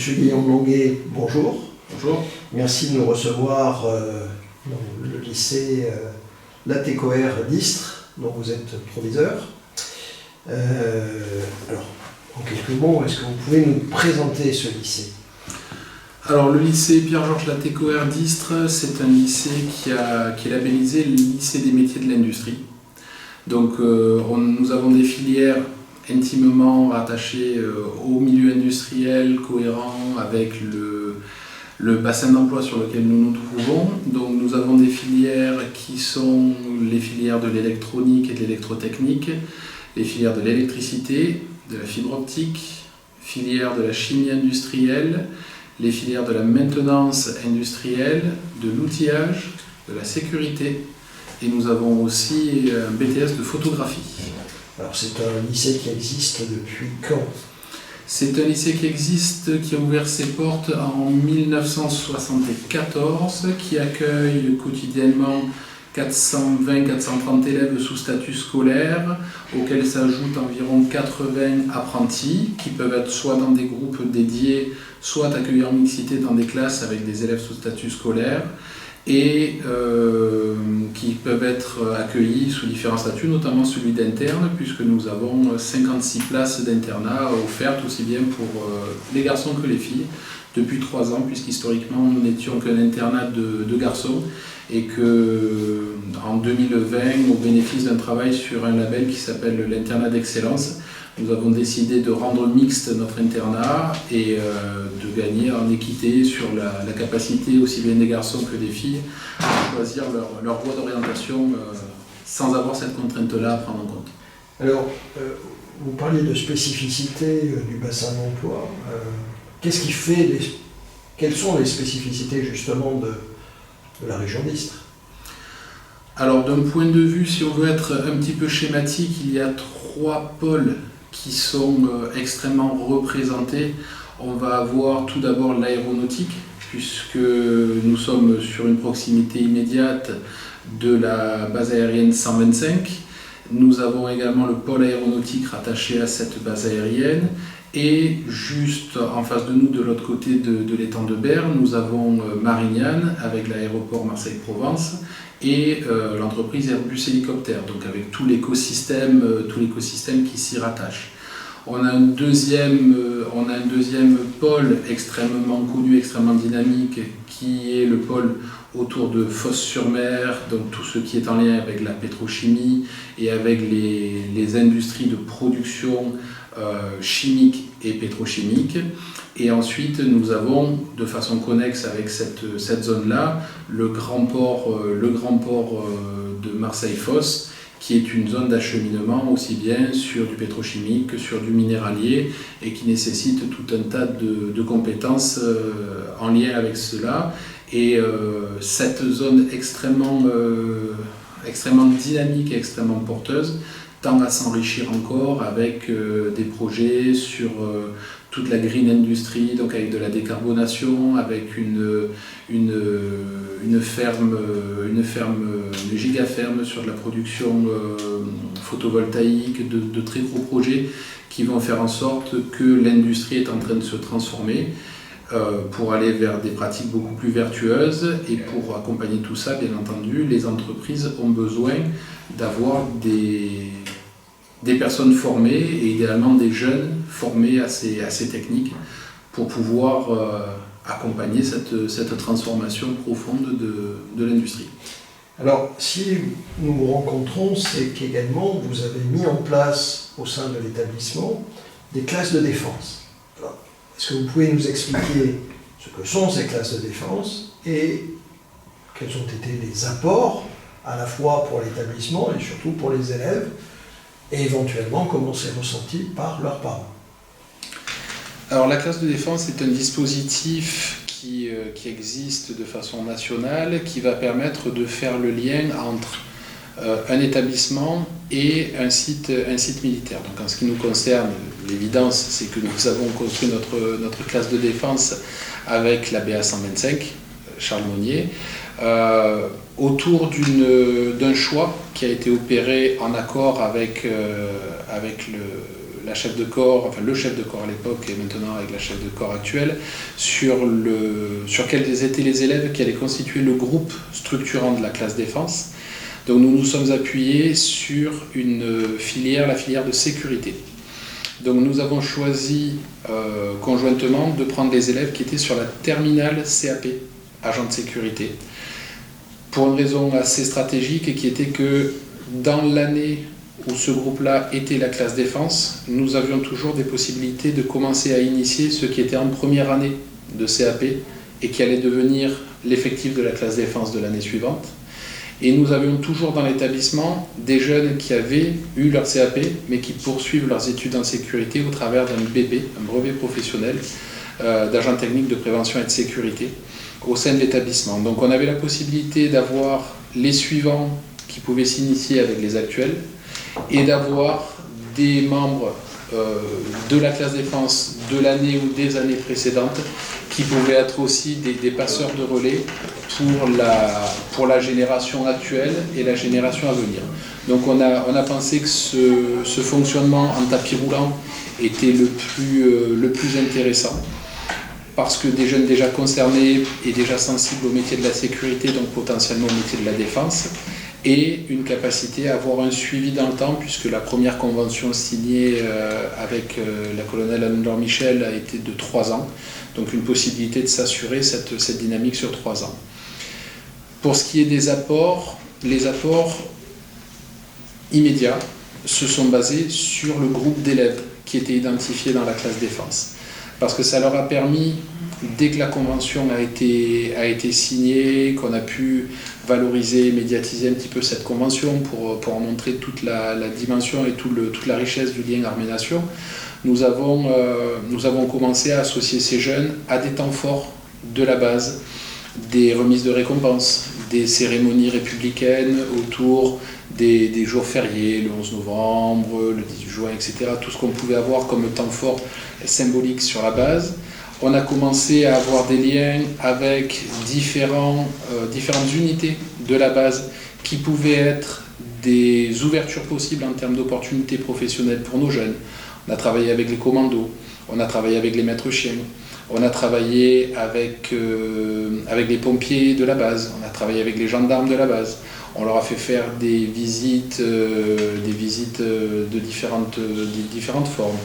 Monsieur Guillaume Longuet, bonjour. Bonjour. Merci de nous recevoir dans le lycée Latécoère d'Istres, dont vous êtes proviseur. Alors, en quelques mots, est-ce que vous pouvez nous présenter ce lycée ? Alors, le lycée Pierre-Georges Latécoère d'Istres, c'est un lycée qui est labellisé lycée des métiers de l'industrie. Donc, nous avons des filières intimement rattachées au milieu industriel, cohérent avec le bassin d'emploi sur lequel nous nous trouvons. Donc, nous avons des filières qui sont les filières de l'électronique et de l'électrotechnique, les filières de l'électricité, de la fibre optique, filières de la chimie industrielle, les filières de la maintenance industrielle, de l'outillage, de la sécurité, et nous avons aussi un BTS de photographie. Alors c'est un lycée qui existe depuis quand ? C'est un lycée qui existe, qui a ouvert ses portes en 1974, qui accueille quotidiennement 420-430 élèves sous statut scolaire, auxquels s'ajoutent environ 80 apprentis, qui peuvent être soit dans des groupes dédiés, soit accueillis en mixité dans des classes avec des élèves sous statut scolaire, et qui peuvent être accueillis sous différents statuts, notamment celui d'interne, puisque nous avons 56 places d'internat offertes aussi bien pour les garçons que les filles, depuis 3 ans, puisqu'historiquement nous n'étions qu'un internat de garçons, et qu'en 2020, au bénéfice d'un travail sur un label qui s'appelle l'internat d'excellence, nous avons décidé de rendre mixte notre internat et de gagner en équité sur la capacité aussi bien des garçons que des filles à choisir leur voie d'orientation sans avoir cette contrainte-là à prendre en compte. Alors, vous parliez de spécificité du bassin d'emploi. Quelles sont les spécificités justement de la région d'Istres ? Alors, d'un point de vue, si on veut être un petit peu schématique, il y a 3 pôles qui sont extrêmement représentés. On va avoir tout d'abord l'aéronautique, puisque nous sommes sur une proximité immédiate de la base aérienne 125. Nous avons également le pôle aéronautique rattaché à cette base aérienne. Et juste en face de nous, de l'autre côté de l'étang de Berre, nous avons Marignane avec l'aéroport Marseille-Provence et l'entreprise Airbus Hélicoptère, donc avec tout l'écosystème qui s'y rattache. On a un deuxième pôle extrêmement connu, extrêmement dynamique, qui est le pôle autour de Fos-sur-Mer, donc tout ce qui est en lien avec la pétrochimie et avec les industries de production chimique et pétrochimique. Et ensuite, nous avons, de façon connexe avec cette zone-là, le grand port de Marseille-Fos, qui est une zone d'acheminement aussi bien sur du pétrochimique que sur du minéralier et qui nécessite tout un tas de compétences en lien avec cela. Et cette zone extrêmement dynamique et extrêmement porteuse tend à s'enrichir encore avec des projets sur toute la green industry, donc avec de la décarbonation, avec une gigaferme sur de la production photovoltaïque, de très gros projets qui vont faire en sorte que l'industrie est en train de se transformer pour aller vers des pratiques beaucoup plus vertueuses. Et pour accompagner tout ça, bien entendu, les entreprises ont besoin d'avoir des personnes formées et idéalement des jeunes formés à ces techniques pour pouvoir accompagner cette transformation profonde de l'industrie. Alors, si nous vous rencontrons, c'est qu'également vous avez mis en place au sein de l'établissement des classes de défense. Alors, est-ce que vous pouvez nous expliquer ce que sont ces classes de défense et quels ont été les apports à la fois pour l'établissement et surtout pour les élèves et éventuellement comment c'est ressenti par leurs parents? Alors la classe de défense est un dispositif qui existe de façon nationale, qui va permettre de faire le lien entre un établissement et un site militaire. Donc en ce qui nous concerne, l'évidence, c'est que nous avons construit notre classe de défense avec la BA 125, Charles Monnier, autour d'un choix qui a été opéré en accord avec la chef de corps, enfin le chef de corps à l'époque et maintenant avec la chef de corps actuelle, sur quels étaient les élèves qui allaient constituer le groupe structurant de la classe défense. Donc nous nous sommes appuyés sur une filière, la filière de sécurité. Donc nous avons choisi conjointement de prendre les élèves qui étaient sur la terminale CAP, agent de sécurité, pour une raison assez stratégique et qui était que dans l'année où ce groupe-là était la classe défense, nous avions toujours des possibilités de commencer à initier ceux qui étaient en première année de CAP et qui allaient devenir l'effectif de la classe défense de l'année suivante. Et nous avions toujours dans l'établissement des jeunes qui avaient eu leur CAP, mais qui poursuivent leurs études en sécurité au travers d'un BP, un brevet professionnel d'agent technique de prévention et de sécurité au sein de l'établissement. Donc on avait la possibilité d'avoir les suivants qui pouvaient s'initier avec les actuels et d'avoir des membres de la classe défense de l'année ou des années précédentes qui pouvaient être aussi des passeurs de relais pour la génération actuelle et la génération à venir. Donc on a pensé que ce fonctionnement en tapis roulant était le plus intéressant parce que des jeunes déjà concernés et déjà sensibles au métier de la sécurité, donc potentiellement au métier de la défense, et une capacité à avoir un suivi dans le temps, puisque la première convention signée avec la colonelle Anne-Laure Michel a été de 3 ans, donc une possibilité de s'assurer cette dynamique sur 3 ans. Pour ce qui est des apports, les apports immédiats se sont basés sur le groupe d'élèves qui étaient identifiés dans la classe défense. Parce que ça leur a permis, dès que la convention a été signée, qu'on a pu valoriser, médiatiser un petit peu cette convention pour en montrer toute la dimension et toute la richesse du lien armée-nation, nous avons commencé à associer ces jeunes à des temps forts de la base, des remises de récompenses, des cérémonies républicaines autour des jours fériés, le 11 novembre, le 18 juin, etc. Tout ce qu'on pouvait avoir comme temps fort symbolique sur la base. On a commencé à avoir des liens avec différentes unités de la base qui pouvaient être des ouvertures possibles en termes d'opportunités professionnelles pour nos jeunes. On a travaillé avec les commandos, on a travaillé avec les maîtres chiens, on a travaillé avec les pompiers de la base, on a travaillé avec les gendarmes de la base. On leur a fait faire des visites de différentes formes.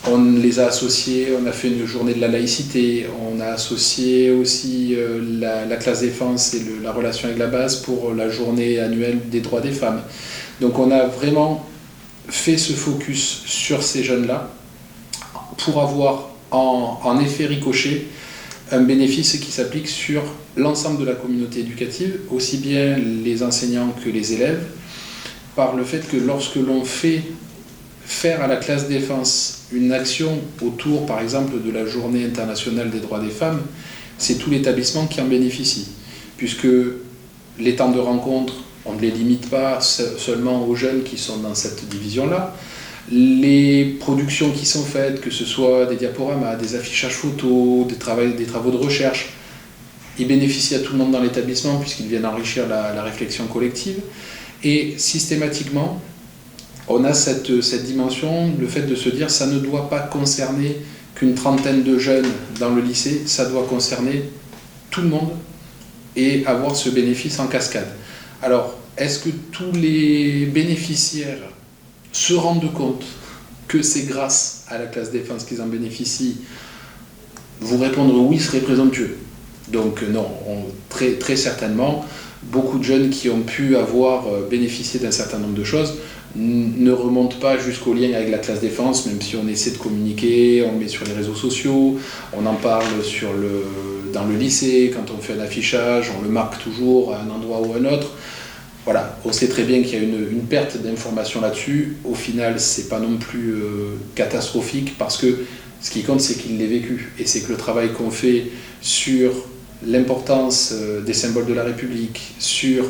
On les a associés, on a fait une journée de la laïcité, on a associé aussi la classe défense et la relation avec la base pour la journée annuelle des droits des femmes. Donc on a vraiment fait ce focus sur ces jeunes-là pour avoir en effet ricochet un bénéfice qui s'applique sur l'ensemble de la communauté éducative, aussi bien les enseignants que les élèves, par le fait que lorsque l'on fait faire à la classe défense une action autour, par exemple, de la journée internationale des droits des femmes, c'est tout l'établissement qui en bénéficie, puisque les temps de rencontre, on ne les limite pas seulement aux jeunes qui sont dans cette division-là. Les productions qui sont faites, que ce soit des diaporamas, des affichages photos, des travaux de recherche, ils bénéficient à tout le monde dans l'établissement puisqu'ils viennent enrichir la réflexion collective. Et systématiquement, on a cette dimension, le fait de se dire ça ne doit pas concerner qu'une trentaine de jeunes dans le lycée, ça doit concerner tout le monde et avoir ce bénéfice en cascade. Alors, est-ce que tous les bénéficiaires se rendent compte que c'est grâce à la classe défense qu'ils en bénéficient? Vous répondre oui serait présomptueux. Donc non, très, très certainement, beaucoup de jeunes qui ont pu avoir bénéficié d'un certain nombre de choses ne remontent pas jusqu'au lien avec la classe défense, même si on essaie de communiquer, on le met sur les réseaux sociaux, on en parle dans le lycée, quand on fait un affichage, on le marque toujours à un endroit ou à un autre. Voilà, on sait très bien qu'il y a une perte d'information là-dessus. Au final, c'est pas non plus catastrophique parce que ce qui compte, c'est qu'il l'ait vécu. Et c'est que le travail qu'on fait sur l'importance des symboles de la République, sur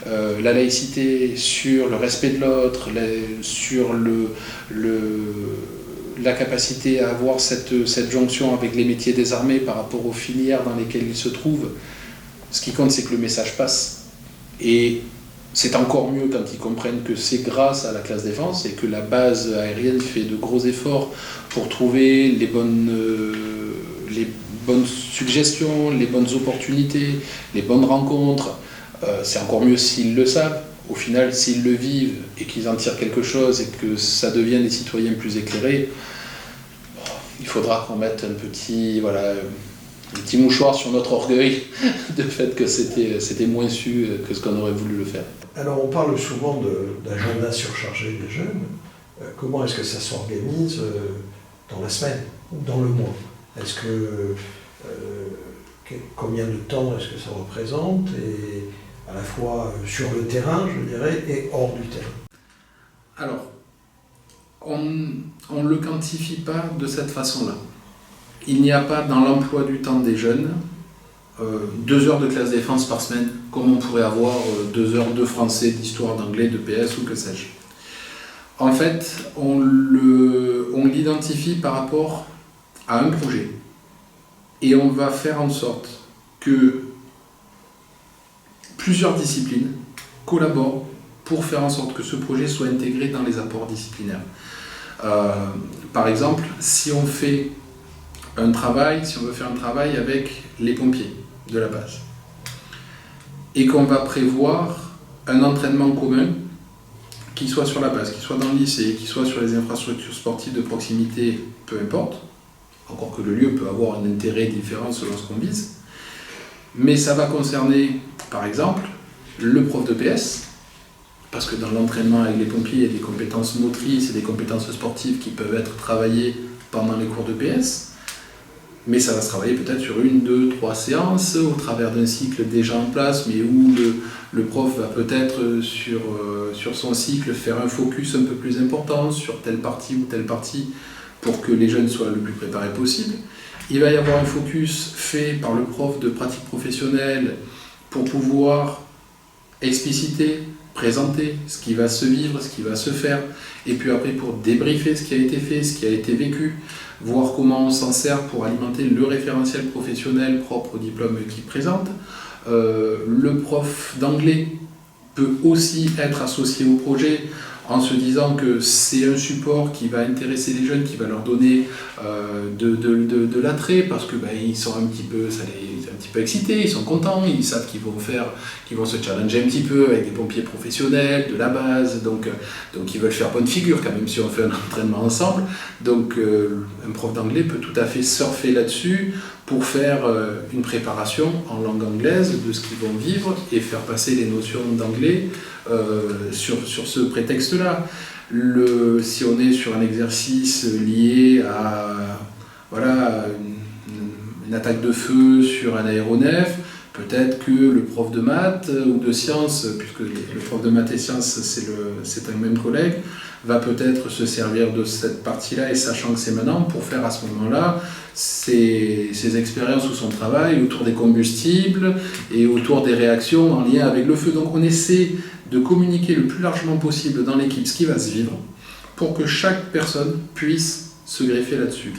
la laïcité, sur le respect de l'autre, sur la capacité à avoir cette jonction avec les métiers des armées par rapport aux filières dans lesquelles ils se trouvent, ce qui compte, c'est que le message passe. Et c'est encore mieux quand ils comprennent que c'est grâce à la classe défense et que la base aérienne fait de gros efforts pour trouver les bonnes suggestions, les bonnes opportunités, les bonnes rencontres. C'est encore mieux s'ils le savent. Au final, s'ils le vivent et qu'ils en tirent quelque chose et que ça devienne des citoyens plus éclairés, il faudra qu'on mette un petit mouchoir sur notre orgueil de fait que c'était moins su que ce qu'on aurait voulu le faire. Alors on parle souvent d'agenda surchargé des jeunes. Comment est-ce que ça s'organise dans la semaine ou dans le mois? Est-ce que combien de temps est-ce que ça représente, et à la fois sur le terrain, je dirais, et hors du terrain? Alors, on ne le quantifie pas de cette façon-là. Il n'y a pas dans l'emploi du temps des jeunes 2 heures de classe défense par semaine, comme on pourrait avoir 2 heures de français, d'histoire, d'anglais, de PS ou que sais-je. En fait, on l'identifie par rapport à un projet. Et on va faire en sorte que plusieurs disciplines collaborent pour faire en sorte que ce projet soit intégré dans les apports disciplinaires. Par exemple, si on veut faire un travail avec les pompiers de la base, et qu'on va prévoir un entraînement commun qui soit sur la base, qui soit dans le lycée, qui soit sur les infrastructures sportives de proximité, peu importe, encore que le lieu peut avoir un intérêt différent selon ce qu'on vise, mais ça va concerner, par exemple, le prof de PS, parce que dans l'entraînement avec les pompiers, il y a des compétences motrices et des compétences sportives qui peuvent être travaillées pendant les cours de PS, mais ça va se travailler peut-être sur 1, 2, 3 séances, au travers d'un cycle déjà en place, mais où le prof va peut-être sur son cycle faire un focus un peu plus important sur telle partie ou telle partie pour que les jeunes soient le plus préparés possible. Il va y avoir un focus fait par le prof de pratique professionnelle pour pouvoir expliciter, présenter ce qui va se vivre, ce qui va se faire, et puis après pour débriefer ce qui a été fait, ce qui a été vécu, voir comment on s'en sert pour alimenter le référentiel professionnel propre au diplôme qu'il présente. Le prof d'anglais peut aussi être associé au projet en se disant que c'est un support qui va intéresser les jeunes, qui va leur donner de l'attrait, parce que ils sont un petit peu excités, ils sont contents, ils savent qu'ils vont se challenger un petit peu avec des pompiers professionnels de la base, donc ils veulent faire bonne figure quand même si on fait un entraînement ensemble. Donc un prof d'anglais peut tout à fait surfer là-dessus pour faire une préparation en langue anglaise de ce qu'ils vont vivre et faire passer les notions d'anglais sur ce prétexte-là. Si on est sur un exercice lié à une attaque de feu sur un aéronef, peut-être que le prof de maths ou de sciences, puisque le prof de maths et sciences c'est un même collègue, va peut-être se servir de cette partie-là, et sachant que c'est maintenant, pour faire à ce moment-là ses expériences ou son travail autour des combustibles et autour des réactions en lien avec le feu. Donc on essaie de communiquer le plus largement possible dans l'équipe ce qui va se vivre pour que chaque personne puisse se greffer là-dessus.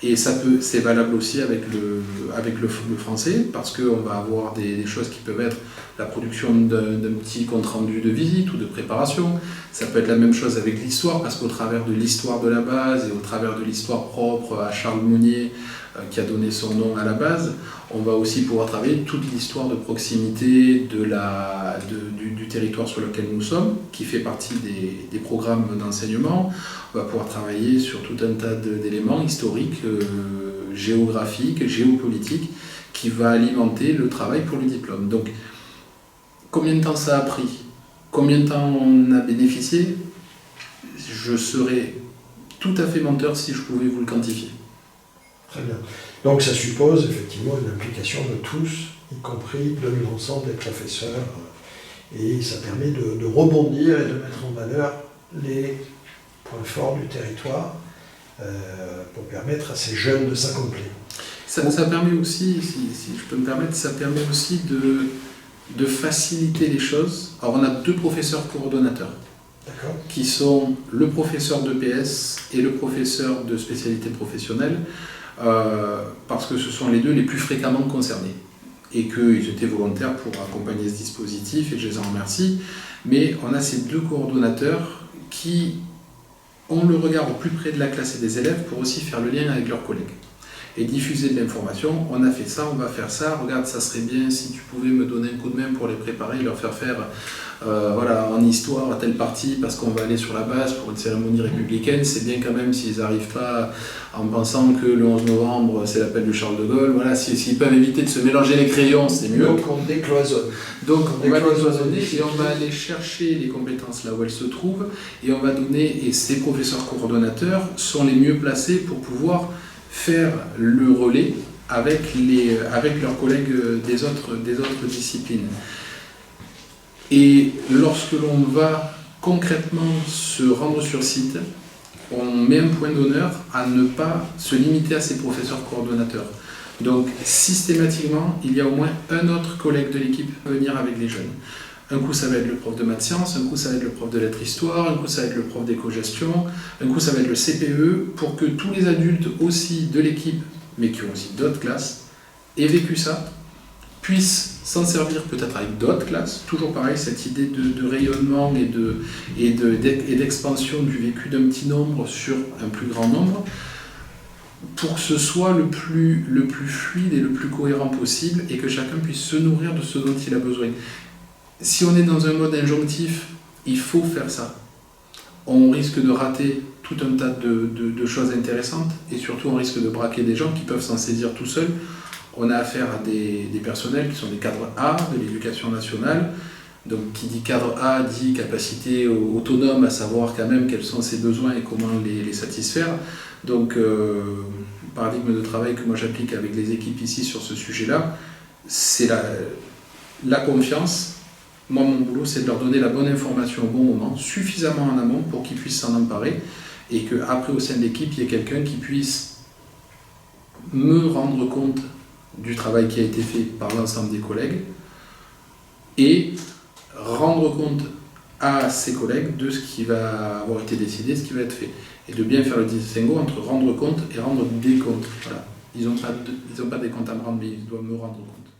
Et c'est valable aussi avec le français, parce qu'on va avoir des choses qui peuvent être la production d'un petit compte-rendu de visite ou de préparation. Ça peut être la même chose avec l'histoire, parce qu'au travers de l'histoire de la base et au travers de l'histoire propre à Charles Mounier, qui a donné son nom à la base, on va aussi pouvoir travailler toute l'histoire de proximité du territoire sur lequel nous sommes, qui fait partie des programmes d'enseignement. On va pouvoir travailler sur tout un tas d'éléments historiques, géographiques, géopolitiques, qui va alimenter le travail pour le diplôme. Donc, combien de temps ça a pris? Combien de temps on a bénéficié? Je serais tout à fait menteur si je pouvais vous le quantifier. Très bien. Donc ça suppose effectivement une implication de tous, y compris de l'ensemble des professeurs, et ça permet de rebondir et de mettre en valeur les points forts du territoire pour permettre à ces jeunes de s'accomplir. Ça permet aussi, si je peux me permettre, ça permet aussi de faciliter les choses. Alors on a 2 professeurs coordonnateurs, qui sont le professeur de PS et le professeur de spécialité professionnelle, parce que ce sont les 2 les plus fréquemment concernés. et qu'ils étaient volontaires pour accompagner ce dispositif, et je les en remercie. Mais on a ces 2 coordonnateurs qui ont le regard au plus près de la classe et des élèves pour aussi faire le lien avec leurs collègues et diffuser de l'information. On a fait ça, on va faire ça, regarde, ça serait bien si tu pouvais me donner un coup de main pour les préparer, leur faire faire voilà, en histoire à telle partie parce qu'on va aller sur la base pour une cérémonie républicaine. C'est bien quand même s'ils n'arrivent pas en pensant que le 11 novembre c'est l'appel de Charles de Gaulle. Voilà, s'ils peuvent éviter de se mélanger les crayons, c'est mieux. Donc on décloisonne. Donc on va décloisonner et on va aller chercher les compétences là où elles se trouvent et on va donner, et ces professeurs coordonnateurs sont les mieux placés pour pouvoir faire le relais avec leurs collègues des autres disciplines. Et lorsque l'on va concrètement se rendre sur site, on met un point d'honneur à ne pas se limiter à ces professeurs coordonnateurs. Donc systématiquement, il y a au moins un autre collègue de l'équipe à venir avec les jeunes. Un coup, ça va être le prof de maths sciences, un coup, ça va être le prof de lettres histoire, un coup, ça va être le prof d'éco-gestion, un coup, ça va être le CPE, pour que tous les adultes aussi de l'équipe, mais qui ont aussi d'autres classes, aient vécu ça, puissent s'en servir peut-être avec d'autres classes. Toujours pareil, cette idée de rayonnement et d'expansion du vécu d'un petit nombre sur un plus grand nombre, pour que ce soit le plus fluide et le plus cohérent possible, et que chacun puisse se nourrir de ce dont il a besoin. Si on est dans un mode injonctif, il faut faire ça. On risque de rater tout un tas de choses intéressantes, et surtout on risque de braquer des gens qui peuvent s'en saisir tout seuls. On a affaire à des personnels qui sont des cadres A de l'éducation nationale. Donc qui dit cadre A dit capacité autonome, à savoir quand même quels sont ses besoins et comment les satisfaire. Donc le paradigme de travail que moi j'applique avec les équipes ici sur ce sujet-là, c'est la confiance. Moi, mon boulot, c'est de leur donner la bonne information au bon moment, suffisamment en amont pour qu'ils puissent s'en emparer, et qu'après, au sein de l'équipe, il y ait quelqu'un qui puisse me rendre compte du travail qui a été fait par l'ensemble des collègues, et rendre compte à ses collègues de ce qui va avoir été décidé, ce qui va être fait. Et de bien faire le distinguo entre rendre compte et rendre des comptes. Voilà. Ils n'ont pas des comptes à me rendre, mais ils doivent me rendre compte.